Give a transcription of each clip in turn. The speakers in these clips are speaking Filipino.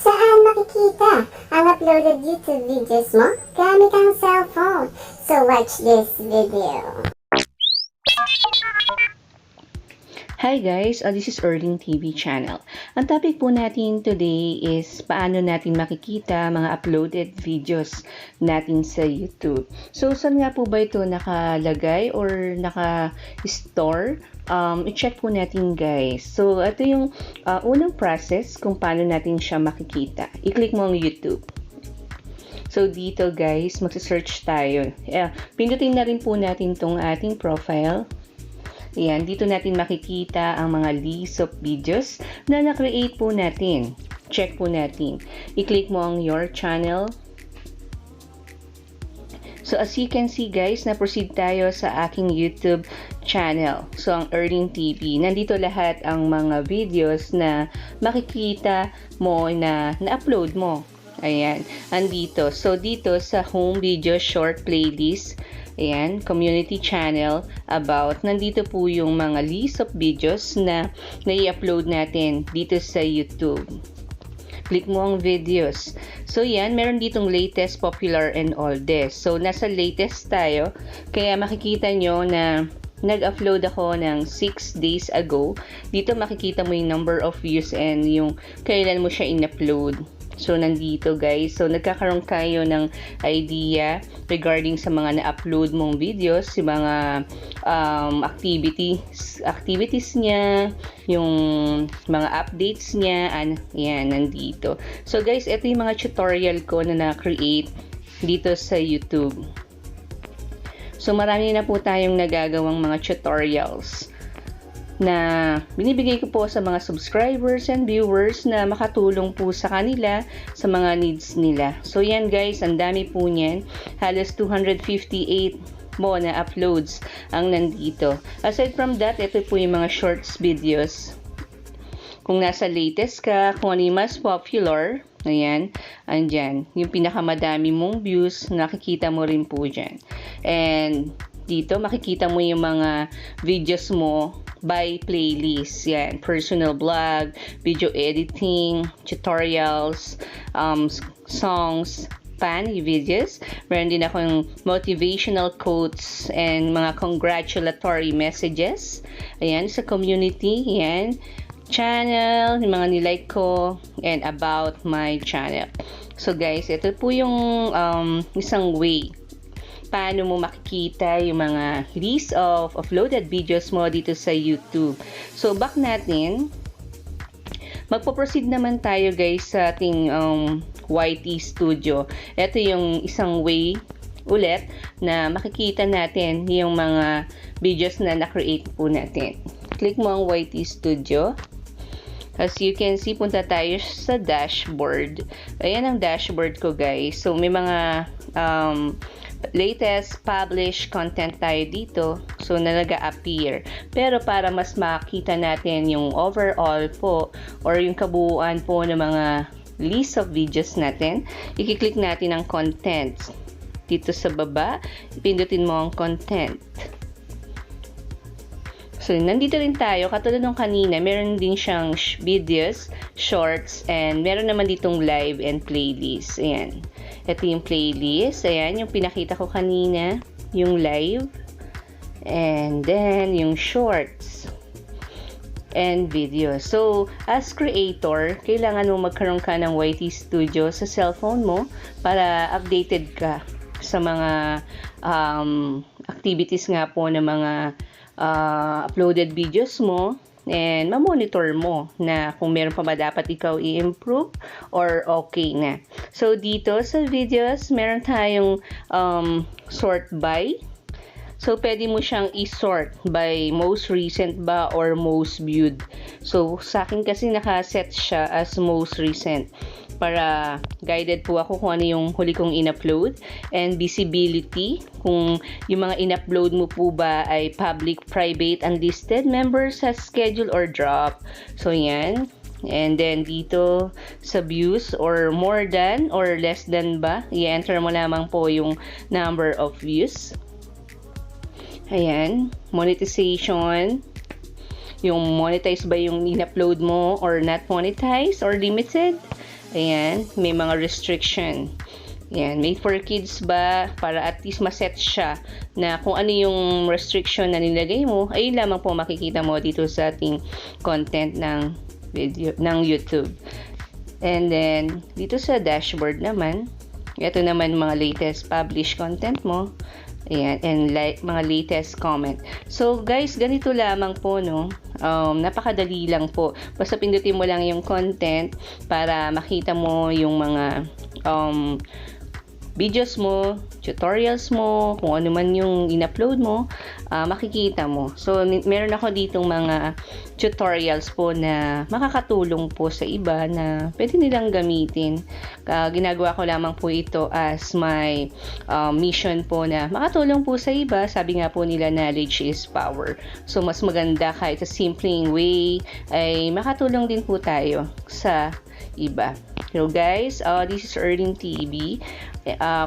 Saan makikita ang uploaded YouTube videos mo gamit ang cellphone? So watch this video. Hi guys, this is Erling TV channel. Ang topic po natin today is paano natin makikita mga uploaded videos natin sa YouTube. So, saan nga po ba ito nakalagay or naka-store? I-check po natin guys. So, ito yung unang process kung paano natin siya makikita. I-click mo ang YouTube. So, dito guys, magsa-search tayo. Pindutin na rin po natin tong ating profile. Ayan, dito natin makikita ang mga list of videos na na-create po natin. Check po natin. I-click mo ang your channel. So, as you can see guys, na-proceed tayo sa aking YouTube channel. So, ang Erling TV. Nandito lahat ang mga videos na makikita mo na na-upload mo. Ayan, andito. So, dito sa home video short playlist, ayan, community channel, about, nandito po yung mga list of videos na nai-upload natin dito sa YouTube. Click mo ang videos. So, yan, meron ditong latest, popular, and all this. So, nasa latest tayo, kaya makikita nyo na nag-upload ako ng 6 days ago. Dito makikita mo yung number of views and yung kailan mo siya in-upload. So, nandito guys. So, nagkakaroon kayo ng idea regarding sa mga na-upload mong videos, yung mga activities niya, yung mga updates niya, yan, nandito. So, guys, ito yung mga tutorial ko na na-create dito sa YouTube. So, marami na po tayong nagagawang mga tutorials na binibigay ko po sa mga subscribers and viewers na makatulong po sa kanila sa mga needs nila. So yan guys, ang dami po niyan. Halos 258 mo na uploads ang nandito. Aside from that, ito po yung mga shorts videos. Kung nasa latest ka, kung ano yung mas popular, ayan, andyan. Yung pinakamadami mong views, nakikita mo rin po dyan. And dito, makikita mo yung mga videos mo by playlist. Yan, personal blog, video editing, tutorials, songs, funny videos. Meron din akong motivational quotes and mga congratulatory messages. Ayan, sa community, yan, channel, yung mga nilike ko, and about my channel. So guys, ito po yung isang way paano mo makikita yung mga list of uploaded videos mo dito sa YouTube. So, back natin. Magpo-proceed naman tayo guys sa ating YT Studio. Ito yung isang way ulit na makikita natin yung mga videos na na-create po natin. Click mo ang YT Studio. As you can see, punta tayo sa dashboard. Ayan ang dashboard ko guys. So, may mga latest published content tayo dito, so na nag-appear. Pero para mas makita natin yung overall po or yung kabuuan po ng mga list of videos natin, i-click natin ang content. Dito sa baba, pindutin mo ang content. So, nandito rin tayo. Katulad nung kanina, meron din siyang videos, shorts, and meron naman ditong live and playlist. Ayan. Ito yung playlist. Ayan, yung pinakita ko kanina, yung live. And then, yung shorts and videos. So, as creator, kailangan mo magkaroon ka ng YT Studio sa cellphone mo para updated ka sa mga activities nga po ng mga uploaded videos mo, and ma-monitor mo na kung meron pa ba dapat ikaw i-improve or okay na. So, dito sa videos, meron tayong sort by. So, pwede mo siyang i-sort by most recent ba or most viewed. So, sa akin kasi nakaset siya as most recent para guided po ako kung ano yung huli kong in-upload, and visibility, kung yung mga in-upload mo po ba ay public, private, unlisted, members sa schedule or drop. So, yan. And then, dito sa views or more than or less than ba, i-enter mo lamang po yung number of views. Ayan. Monetization. Yung monetize ba yung in-upload mo or not monetize or limited. Ayan, may mga restriction. Yan, made for kids ba? Para at least maset siya na kung ano yung restriction na nilagay mo, ayun lamang po makikita mo dito sa ating content ng video ng YouTube. And then, dito sa dashboard naman, ito naman mga latest published content mo. Ayan, and mga latest comment. So, guys, ganito lamang po, no? Napakadali lang po. Basta pindutin mo lang yung content para makita mo yung mga videos mo, tutorials mo, kung ano man yung in-upload mo, makikita mo. So, meron ako ditong mga tutorials po na makakatulong po sa iba na pwede nilang gamitin. Ginagawa ko lamang po ito as my mission po na makatulong po sa iba. Sabi nga po nila, knowledge is power. So, mas maganda kahit sa simpleng way ay makatulong din po tayo sa iba. So guys, this is Erling TV.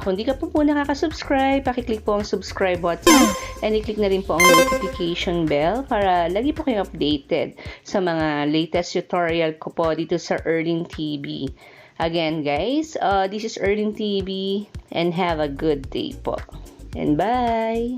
Kung di ka po nakaka-subscribe, pakiclick po ang subscribe button and i-click na rin po ang notification bell para lagi po kayong updated sa mga latest tutorial ko po dito sa Erling TV. Again guys, this is Erling TV and have a good day po. And bye!